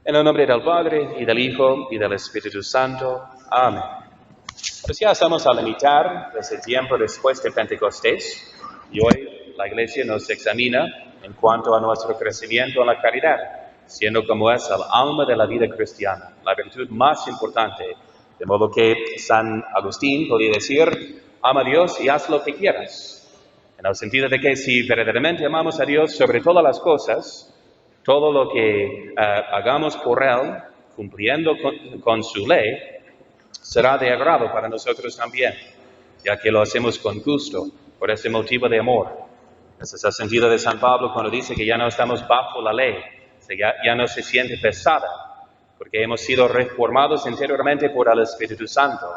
En el nombre del Padre, y del Hijo, y del Espíritu Santo. Amén. Pues ya estamos a la mitad de ese tiempo después de Pentecostés, y hoy la Iglesia nos examina en cuanto a nuestro crecimiento en la caridad, siendo como es el alma de la vida cristiana, la virtud más importante. De modo que San Agustín podía decir, ama a Dios y haz lo que quieras. En el sentido de que si verdaderamente amamos a Dios sobre todas las cosas, todo lo que hagamos por Él, cumpliendo con su ley, será de agrado para nosotros también, ya que lo hacemos con gusto, por ese motivo de amor. Ese es el sentido de San Pablo cuando dice que ya no estamos bajo la ley, ya no se siente pesada, porque hemos sido reformados interiormente por el Espíritu Santo.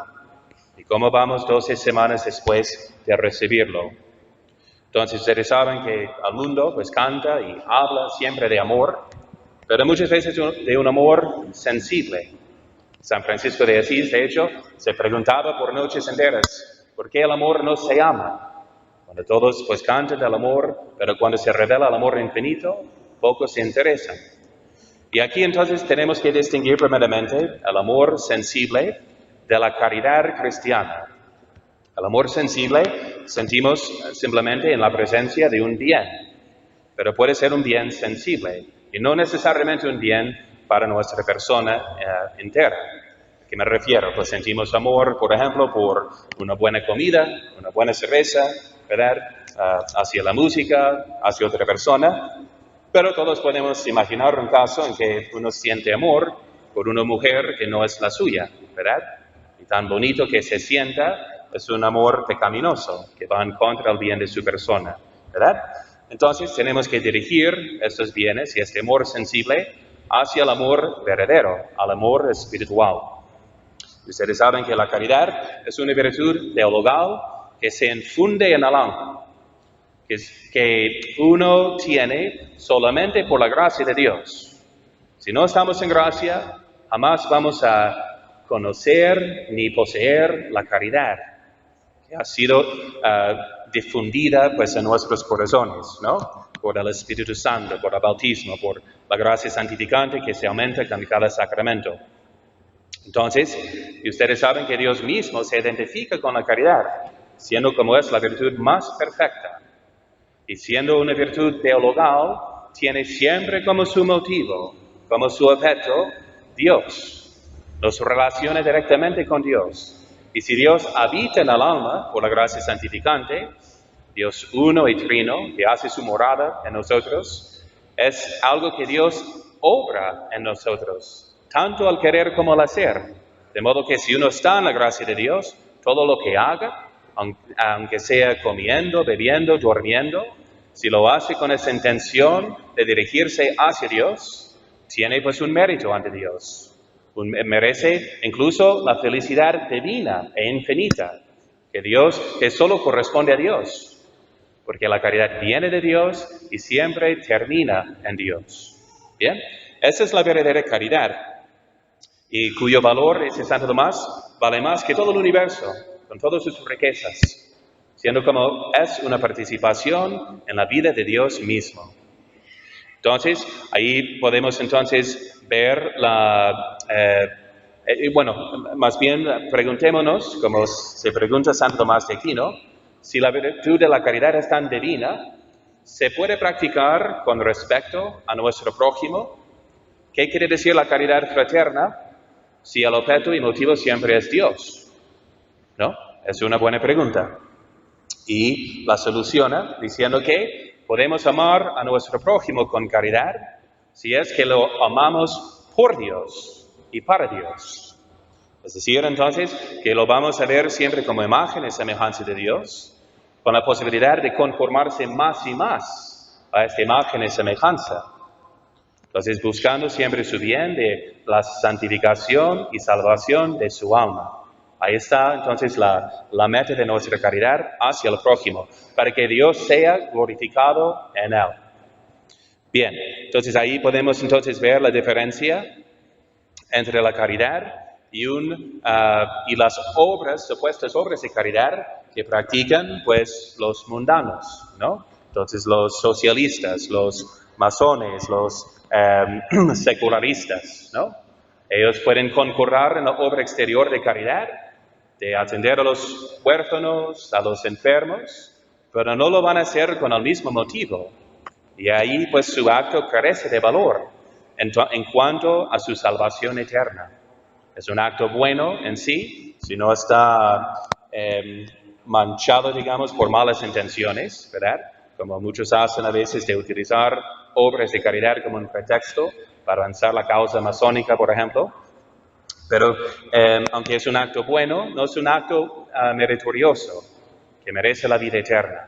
¿Y cómo vamos 12 semanas después de recibirlo? Entonces ustedes saben que el mundo pues canta y habla siempre de amor, pero muchas veces de un amor sensible. San Francisco de Asís, de hecho, se preguntaba por noches enteras, ¿por qué el amor no se ama? Cuando todos pues cantan del amor, pero cuando se revela el amor infinito, pocos se interesan. Y aquí entonces tenemos que distinguir primeramente el amor sensible de la caridad cristiana. El amor sensible sentimos simplemente en la presencia de un bien, pero puede ser un bien sensible y no necesariamente un bien para nuestra persona entera. ¿A qué me refiero? Pues sentimos amor, por ejemplo, por una buena comida, una buena cerveza, ¿verdad? Hacia la música, hacia otra persona, pero todos podemos imaginar un caso en que uno siente amor por una mujer que no es la suya, ¿verdad? Y tan bonito que se sienta, es un amor pecaminoso que va en contra del bien de su persona, ¿verdad? Entonces tenemos que dirigir estos bienes y este amor sensible hacia el amor verdadero, al amor espiritual. Ustedes saben que la caridad es una virtud teologal que se infunde en el alma, que uno tiene solamente por la gracia de Dios. Si no estamos en gracia, jamás vamos a conocer ni poseer la caridad que ha sido difundida pues en nuestros corazones, ¿no? Por el Espíritu Santo, por el bautismo, por la gracia santificante que se aumenta con cada sacramento. Entonces, y ustedes saben que Dios mismo se identifica con la caridad, siendo como es la virtud más perfecta. Y siendo una virtud teologal, tiene siempre como su motivo, como su objeto, Dios. Nos relaciona directamente con Dios. Y si Dios habita en el alma por la gracia santificante, Dios uno y trino, que hace su morada en nosotros, es algo que Dios obra en nosotros, tanto al querer como al hacer. De modo que si uno está en la gracia de Dios, todo lo que haga, aunque sea comiendo, bebiendo, durmiendo, si lo hace con esa intención de dirigirse hacia Dios, tiene pues un mérito ante Dios. Merece incluso la felicidad divina e infinita, que solo corresponde a Dios, porque la caridad viene de Dios y siempre termina en Dios. Bien, esa es la verdadera caridad, y cuyo valor, dice Santo Tomás, vale más que todo el universo, con todas sus riquezas, siendo como es una participación en la vida de Dios mismo. Entonces, ahí podemos entonces ver más bien preguntémonos, como se pregunta Santo Tomás de Aquino, si la virtud de la caridad es tan divina, ¿se puede practicar con respecto a nuestro prójimo? ¿Qué quiere decir la caridad fraterna si el objeto y motivo siempre es Dios? ¿No? Es una buena pregunta. Y la soluciona diciendo que podemos amar a nuestro prójimo con caridad si es que lo amamos por Dios y para Dios. Es decir, entonces, que lo vamos a ver siempre como imagen y semejanza de Dios, con la posibilidad de conformarse más y más a esta imagen y semejanza. Entonces, buscando siempre su bien de la santificación y salvación de su alma. Ahí está entonces la meta de nuestra caridad hacia el prójimo, para que Dios sea glorificado en él. Bien, entonces ahí podemos entonces ver la diferencia entre la caridad y las supuestas obras de caridad que practican pues los mundanos, ¿no? Entonces los socialistas, los masones, los secularistas, ¿no? Ellos pueden concurrir en la obra exterior de caridad, de atender a los huérfanos, a los enfermos, pero no lo van a hacer con el mismo motivo. Y ahí pues su acto carece de valor en cuanto a su salvación eterna. Es un acto bueno en sí, si no está manchado, digamos, por malas intenciones, ¿verdad? Como muchos hacen a veces de utilizar obras de caridad como un pretexto para avanzar la causa masónica, por ejemplo. Pero aunque es un acto bueno, no es un acto meritorioso que merece la vida eterna.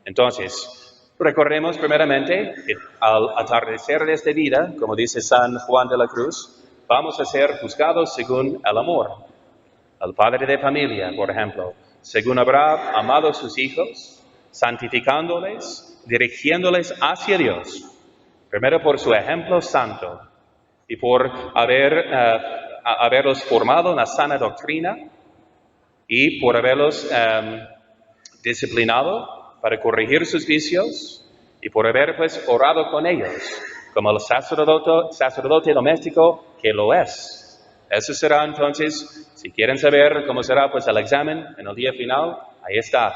Entonces, recordemos primeramente que al atardecer de esta vida, como dice San Juan de la Cruz, vamos a ser juzgados según el amor. El padre de familia, por ejemplo, según habrá amado a sus hijos, santificándoles, dirigiéndoles hacia Dios, primero por su ejemplo santo y por haberlos formado en la sana doctrina y por haberlos disciplinado para corregir sus vicios y por haber pues orado con ellos, como el sacerdote doméstico que lo es. Eso será entonces, si quieren saber cómo será pues el examen en el día final, ahí está.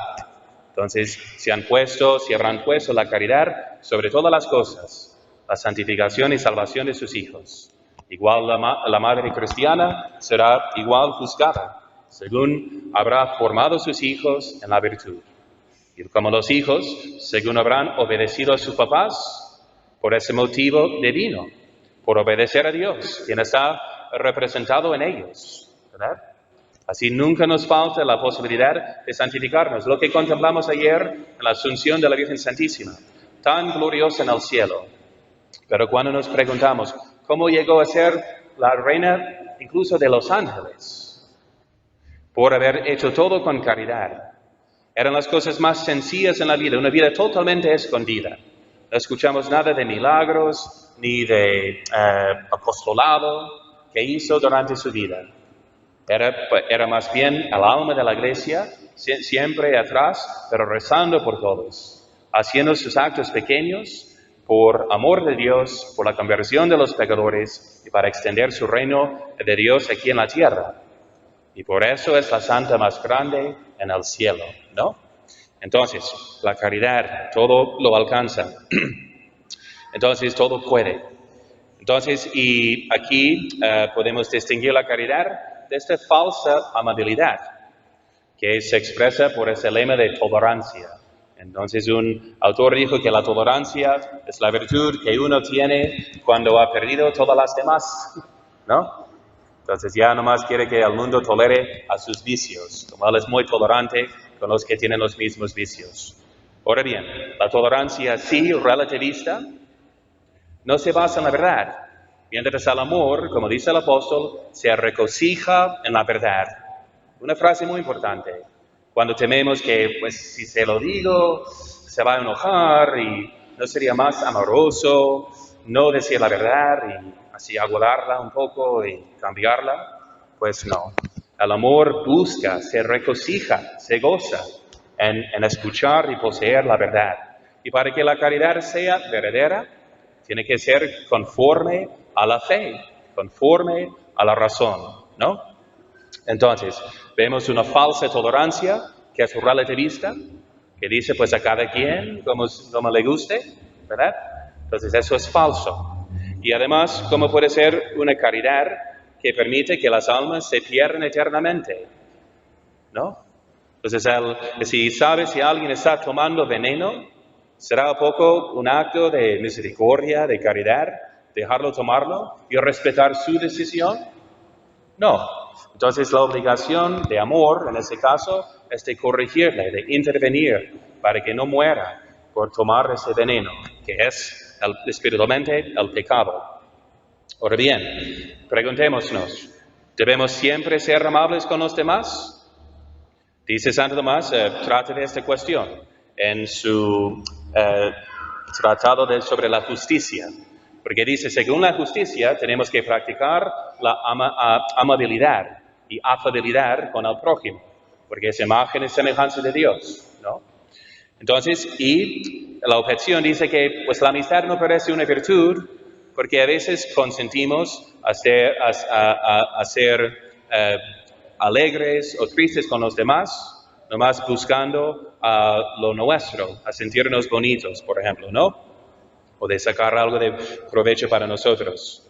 Entonces, si habrán puesto la caridad sobre todas las cosas, la santificación y salvación de sus hijos. Igual la madre cristiana será igual juzgada, según habrá formado sus hijos en la virtud. Y como los hijos, según habrán obedecido a sus papás, por ese motivo divino, por obedecer a Dios, quien está representado en ellos, ¿verdad? Así nunca nos falta la posibilidad de santificarnos. Lo que contemplamos ayer en la Asunción de la Virgen Santísima, tan gloriosa en el cielo. Pero cuando nos preguntamos, ¿cómo llegó a ser la reina incluso de los ángeles? Por haber hecho todo con caridad. Eran las cosas más sencillas en la vida, una vida totalmente escondida. No escuchamos nada de milagros, ni de apostolado que hizo durante su vida. Era más bien el alma de la iglesia, siempre atrás, pero rezando por todos, haciendo sus actos pequeños por amor de Dios, por la conversión de los pecadores y para extender su reino de Dios aquí en la tierra. Y por eso es la santa más grande en el cielo, ¿no? Entonces, la caridad todo lo alcanza. Entonces, todo puede. Entonces, y aquí podemos distinguir la caridad de esta falsa amabilidad, que se expresa por ese lema de tolerancia. Entonces, un autor dijo que la tolerancia es la virtud que uno tiene cuando ha perdido todas las demás, ¿no? Entonces, ya nomás quiere que el mundo tolere a sus vicios, como él es muy tolerante con los que tienen los mismos vicios. Ahora bien, la tolerancia sí relativista no se basa en la verdad, mientras el amor, como dice el apóstol, se regocija en la verdad. Una frase muy importante. Cuando tememos que, pues, si se lo digo, se va a enojar y no sería más amoroso no decir la verdad y así aguardarla un poco y cambiarla, pues no. El amor busca, se regocija, se goza en escuchar y poseer la verdad. Y para que la caridad sea verdadera, tiene que ser conforme a la fe, conforme a la razón, ¿no? Entonces, vemos una falsa tolerancia que es relativista, que dice pues a cada quien como le guste, ¿verdad? Entonces eso es falso. Y además, ¿cómo puede ser una caridad que permite que las almas se pierdan eternamente? ¿No? Entonces, si sabes si alguien está tomando veneno, ¿será poco un acto de misericordia, de caridad, dejarlo tomarlo y respetar su decisión? No. Entonces la obligación de amor, en ese caso, es de corregirle, de intervenir para que no muera por tomar ese veneno, que es espiritualmente el pecado. Ahora bien, preguntémonos, ¿debemos siempre ser amables con los demás? Dice Santo Tomás, trata de esta cuestión en su tratado sobre la justicia. Porque dice, según la justicia, tenemos que practicar la amabilidad y afabilidad con el prójimo, porque es imagen y semejanza de Dios, ¿no? Entonces, y la objeción dice que pues la amistad no parece una virtud porque a veces consentimos a ser alegres o tristes con los demás, nomás buscando lo nuestro, a sentirnos bonitos, por ejemplo, ¿no? O de sacar algo de provecho para nosotros.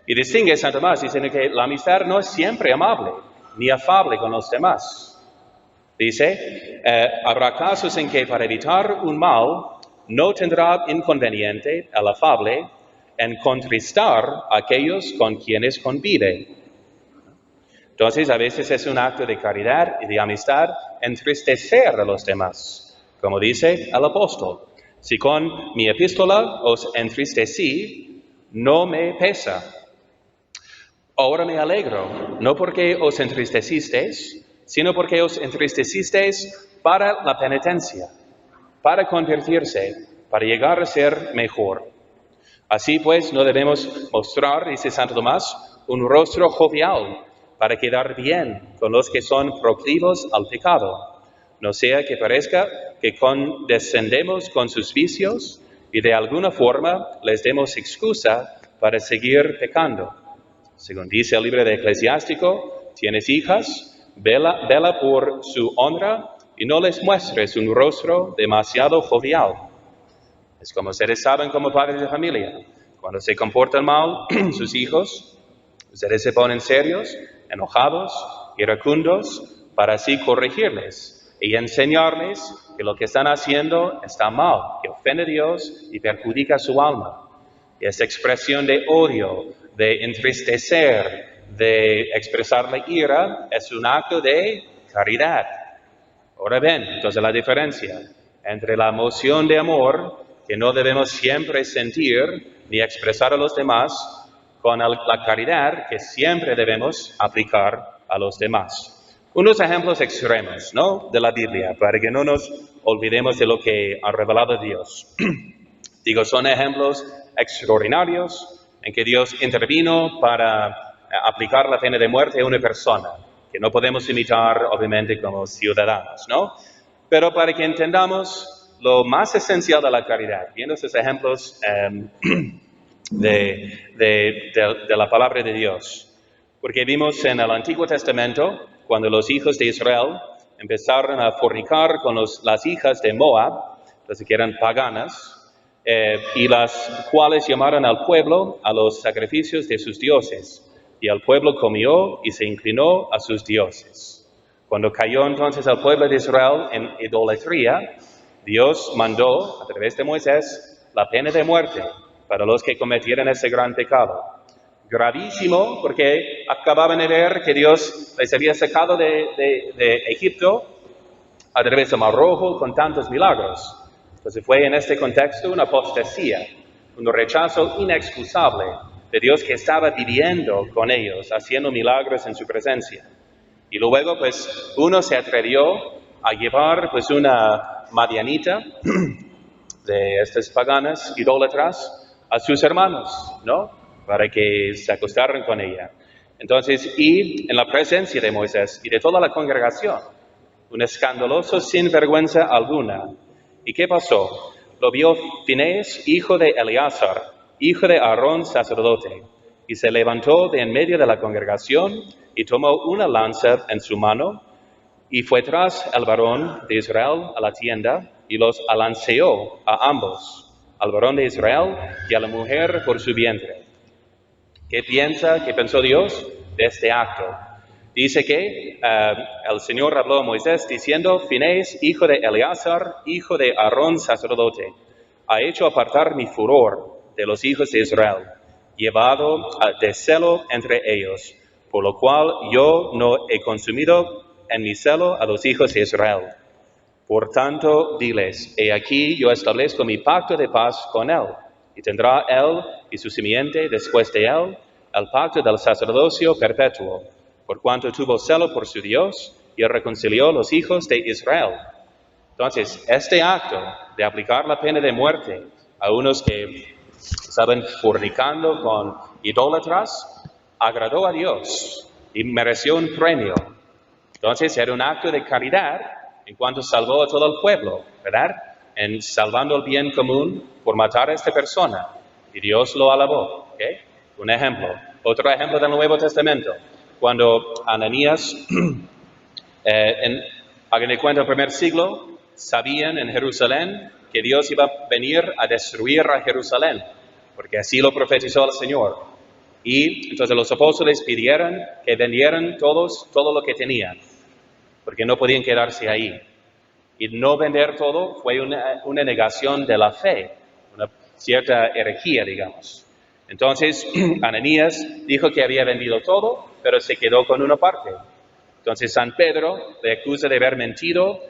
Y distingue Santo Tomás diciendo que la amistad no es siempre amable ni afable con los demás. Dice, habrá casos en que para evitar un mal no tendrá inconveniente el afable en contristar a aquellos con quienes convive. Entonces, a veces es un acto de caridad y de amistad entristecer a los demás, como dice el apóstol. Si con mi epístola os entristecí, no me pesa. Ahora me alegro, no porque os entristecisteis, sino porque os entristecisteis para la penitencia, para convertirse, para llegar a ser mejor. Así pues, no debemos mostrar, dice Santo Tomás, un rostro jovial para quedar bien con los que son proclivos al pecado, no sea que parezca que condescendemos con sus vicios y de alguna forma les demos excusa para seguir pecando. Según dice el libro de Eclesiástico, tienes hijas, vela por su honra y no les muestres un rostro demasiado jovial. Es como ustedes saben como padres de familia, cuando se comportan mal sus hijos, ustedes se ponen serios, enojados, iracundos, para así corregirles y enseñarles que lo que están haciendo está mal, que ofende a Dios y perjudica su alma. Y esa expresión de odio, de entristecer, de expresar la ira, es un acto de caridad. Ahora ven, entonces la diferencia entre la emoción de amor, que no debemos siempre sentir ni expresar a los demás, con la caridad que siempre debemos aplicar a los demás. Unos ejemplos extremos, ¿no?, de la Biblia, para que no nos olvidemos de lo que ha revelado Dios. Digo, son ejemplos extraordinarios en que Dios intervino para aplicar la pena de muerte a una persona, que no podemos imitar, obviamente, como ciudadanos, ¿no? Pero para que entendamos lo más esencial de la caridad, viendo esos ejemplos de la palabra de Dios. Porque vimos en el Antiguo Testamento, cuando los hijos de Israel empezaron a fornicar con las hijas de Moab, las que eran paganas, y las cuales llamaron al pueblo a los sacrificios de sus dioses. Y el pueblo comió y se inclinó a sus dioses. Cuando cayó entonces el pueblo de Israel en idolatría, Dios mandó, a través de Moisés, la pena de muerte para los que cometieran ese gran pecado. Gravísimo, porque acababan de ver que Dios les había sacado de Egipto a través del Mar Rojo con tantos milagros. Entonces fue en este contexto una apostasía, un rechazo inexcusable de Dios que estaba viviendo con ellos, haciendo milagros en su presencia. Y luego, pues, uno se atrevió a llevar, pues, una madianita de estas paganas idólatras a sus hermanos, ¿no?, para que se acostaran con ella. Entonces, y en la presencia de Moisés y de toda la congregación, un escandaloso sin vergüenza alguna. ¿Y qué pasó? Lo vio Finés, hijo de Eleazar, hijo de Aarón, sacerdote, y se levantó de en medio de la congregación y tomó una lanza en su mano y fue tras el varón de Israel a la tienda y los alanceó a ambos, al varón de Israel y a la mujer por su vientre. ¿Qué pensó Dios de este acto? Dice que el Señor habló a Moisés diciendo, Finés, hijo de Eleazar, hijo de Aarón, sacerdote, ha hecho apartar mi furor de los hijos de Israel, llevado de celo entre ellos, por lo cual yo no he consumido en mi celo a los hijos de Israel. Por tanto, diles, he aquí yo establezco mi pacto de paz con él, y tendrá él y su simiente después de él el pacto del sacerdocio perpetuo, por cuanto tuvo celo por su Dios y reconcilió los hijos de Israel. Entonces, este acto de aplicar la pena de muerte a unos que estaban fornicando con idólatras, agradó a Dios y mereció un premio. Entonces, era un acto de caridad en cuanto salvó a todo el pueblo, ¿verdad? En salvando el bien común por matar a esta persona. Y Dios lo alabó, ¿ok? Un ejemplo. Otro ejemplo del Nuevo Testamento. Cuando Ananías, hagan de cuenta, el primer siglo, sabían en Jerusalén que Dios iba a venir a destruir a Jerusalén, porque así lo profetizó el Señor. Y entonces los apóstoles pidieron que vendieran todo lo que tenían, porque no podían quedarse ahí. Y no vender todo fue una negación de la fe, una cierta herejía, digamos. Entonces, Ananías dijo que había vendido todo, pero se quedó con una parte. Entonces, San Pedro le acusa de haber mentido,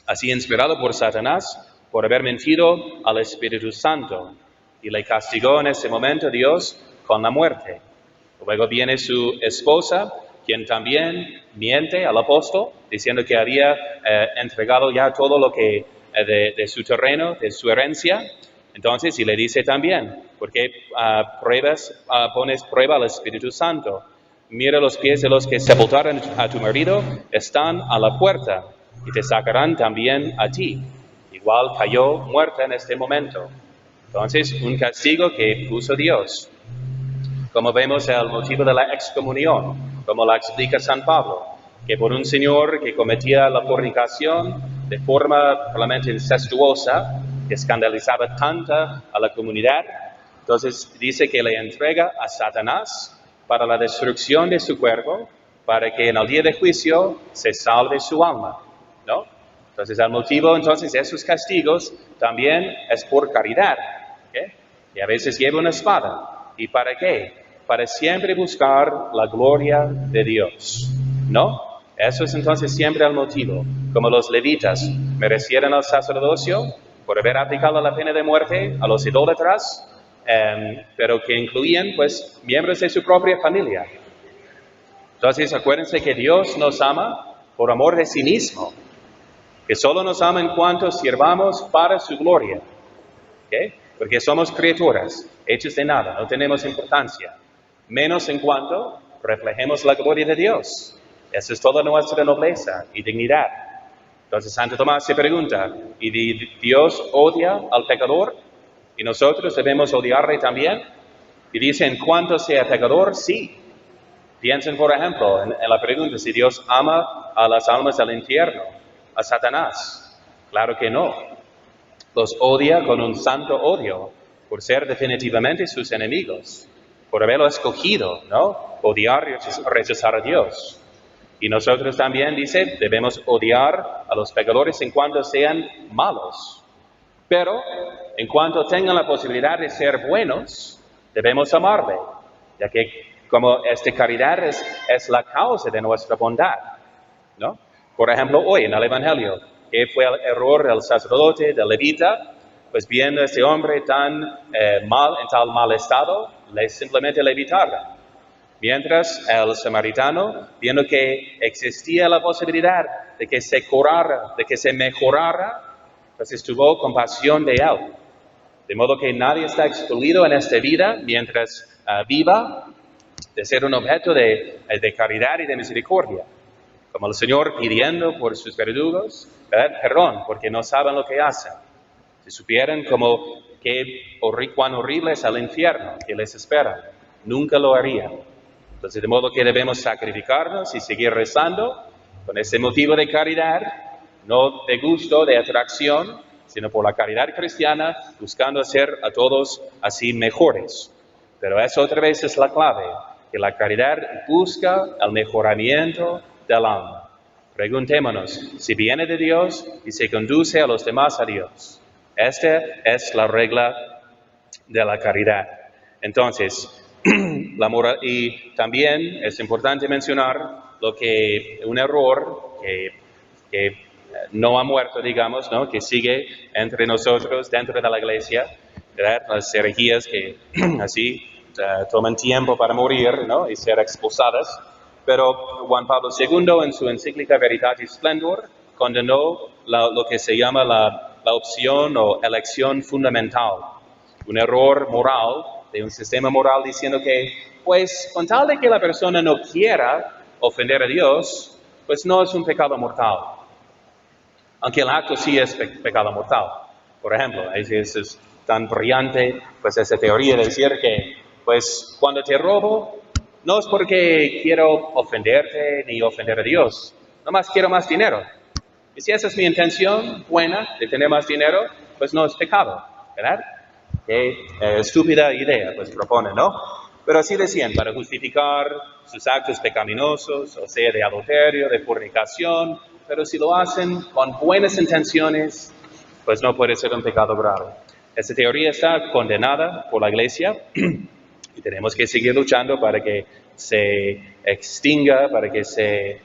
así inspirado por Satanás, por haber mentido al Espíritu Santo. Y le castigó en ese momento Dios con la muerte. Luego viene su esposa, quien también miente al apóstol, diciendo que había entregado ya todo lo que de su terreno, de su herencia. Entonces, y le dice también, porque pones prueba al Espíritu Santo. Mira, los pies de los que sepultaron a tu marido están a la puerta y te sacarán también a ti. Igual cayó muerta en este momento. Entonces, un castigo que puso Dios. Como vemos el motivo de la excomunión, como la explica San Pablo, que por un señor que cometía la fornicación de forma realmente incestuosa, que escandalizaba tanta a la comunidad, entonces dice que le entrega a Satanás para la destrucción de su cuerpo, para que en el día de juicio se salve su alma, ¿no? Entonces el motivo entonces de esos castigos también es por caridad, ¿okay? Y a veces lleva una espada. ¿Y para qué? Para siempre buscar la gloria de Dios, ¿no? Eso es entonces siempre el motivo. Como los levitas merecieron el sacerdocio por haber aplicado la pena de muerte a los idólatras, pero que incluían pues miembros de su propia familia. Entonces acuérdense que Dios nos ama por amor de sí mismo, que solo nos ama en cuanto sirvamos para su gloria, ¿okay? Porque somos criaturas, hechos de nada, no tenemos importancia, menos en cuanto reflejemos la gloria de Dios. Esa es toda nuestra nobleza y dignidad. Entonces Santo Tomás se pregunta, ¿y Dios odia al pecador? ¿Y nosotros debemos odiarle también? Y dice, en cuanto sea pecador, sí. Piensen, por ejemplo, en la pregunta, si Dios ama a las almas del infierno, a Satanás. Claro que no. Los odia con un santo odio, por ser definitivamente sus enemigos, por haberlo escogido, ¿no? Odiar y rechazar a Dios. Y nosotros también, dice, debemos odiar a los pecadores en cuanto sean malos. Pero, en cuanto tengan la posibilidad de ser buenos, debemos amarle, ya que como esta caridad es la causa de nuestra bondad, ¿no? Por ejemplo, hoy en el Evangelio, que fue el error del sacerdote, del levita, pues viendo a este hombre tan mal, en tal mal estado, simplemente le evitaron. Mientras el samaritano, viendo que existía la posibilidad de que se curara, de que se mejorara, pues tuvo compasión de él. De modo que nadie está excluido en esta vida mientras viva de ser un objeto de caridad y de misericordia. Como el Señor pidiendo por sus verdugos, ¿verdad? Perdón, porque no saben lo que hacen. Si supieran cuán horrible es el infierno que les espera, nunca lo harían. Entonces, de modo que debemos sacrificarnos y seguir rezando con ese motivo de caridad, no de gusto, de atracción, sino por la caridad cristiana, buscando hacer a todos así mejores. Pero eso otra vez es la clave, que la caridad busca el mejoramiento del alma. Preguntémonos si viene de Dios y se conduce a los demás a Dios. Esta es la regla de la caridad. Entonces, la moral, y también es importante mencionar un error que no ha muerto, digamos, ¿no? Que sigue entre nosotros, dentro de la iglesia, ¿verdad? Las herejías que así toman tiempo para morir, ¿no? Y ser expulsadas. Pero Juan Pablo II, en su encíclica Veritatis Splendor, condenó lo que se llama la opción o elección fundamental, un error moral de un sistema moral diciendo que, pues, con tal de que la persona no quiera ofender a Dios, pues no es un pecado mortal. Aunque el acto sí es pecado mortal. Por ejemplo, es tan brillante, pues esa teoría de decir que, pues cuando te robo, no es porque quiero ofenderte ni ofender a Dios, nomás quiero más dinero. Y si esa es mi intención buena de tener más dinero, pues no es pecado, ¿verdad? Qué estúpida idea, pues propone, ¿no? Pero así decían, para justificar sus actos pecaminosos, o sea, de adulterio, de fornicación, pero si lo hacen con buenas intenciones, pues no puede ser un pecado grave. Esta teoría está condenada por la Iglesia y tenemos que seguir luchando para que se extinga, para que se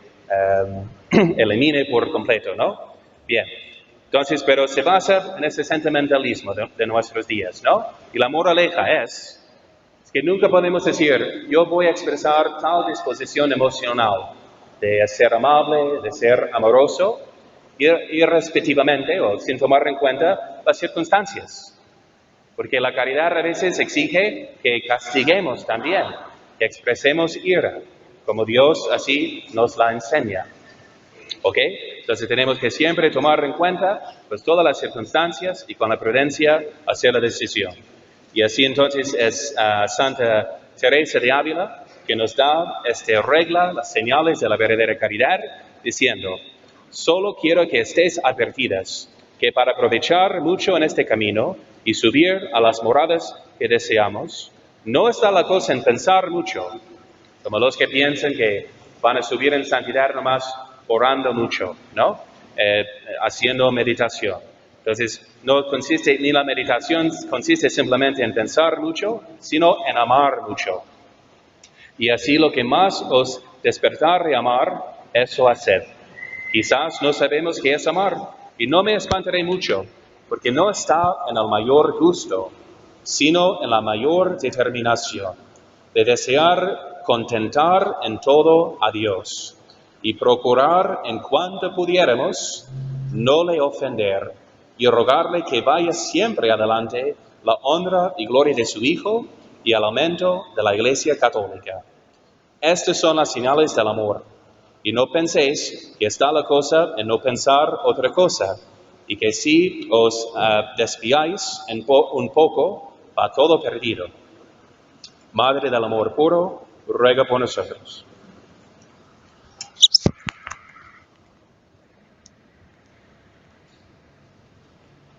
elimine por completo, ¿no? Bien. Entonces, pero se basa en ese sentimentalismo de nuestros días, ¿no? Y la moraleja es que nunca podemos decir, yo voy a expresar tal disposición emocional de ser amable, de ser amoroso, irrespectivamente o sin tomar en cuenta las circunstancias. Porque la caridad a veces exige que castiguemos también, que expresemos ira, como Dios así nos la enseña. ¿Ok? Entonces tenemos que siempre tomar en cuenta pues todas las circunstancias y con la prudencia hacer la decisión. Y así entonces es Santa Teresa de Ávila que nos da esta regla, las señales de la verdadera caridad, diciendo, solo quiero que estéis advertidas que para aprovechar mucho en este camino y subir a las moradas que deseamos, no está la cosa en pensar mucho, como los que piensan que van a subir en santidad nomás orando mucho, ¿no? Haciendo meditación. Entonces, no consiste, ni la meditación consiste simplemente en pensar mucho, sino en amar mucho. Y así lo que más os despertar de amar, eso haced. Quizás no sabemos qué es amar, y no me espantaré mucho, porque no está en el mayor gusto, sino en la mayor determinación de desear contentar en todo a Dios y procurar en cuanto pudiéramos no le ofender y rogarle que vaya siempre adelante la honra y gloria de su Hijo y el aumento de la Iglesia Católica. Estas son las señales del amor. Y no penséis que está la cosa en no pensar otra cosa, y que si os desviáis un poco, va todo perdido. Madre del amor puro, ruega por nosotros.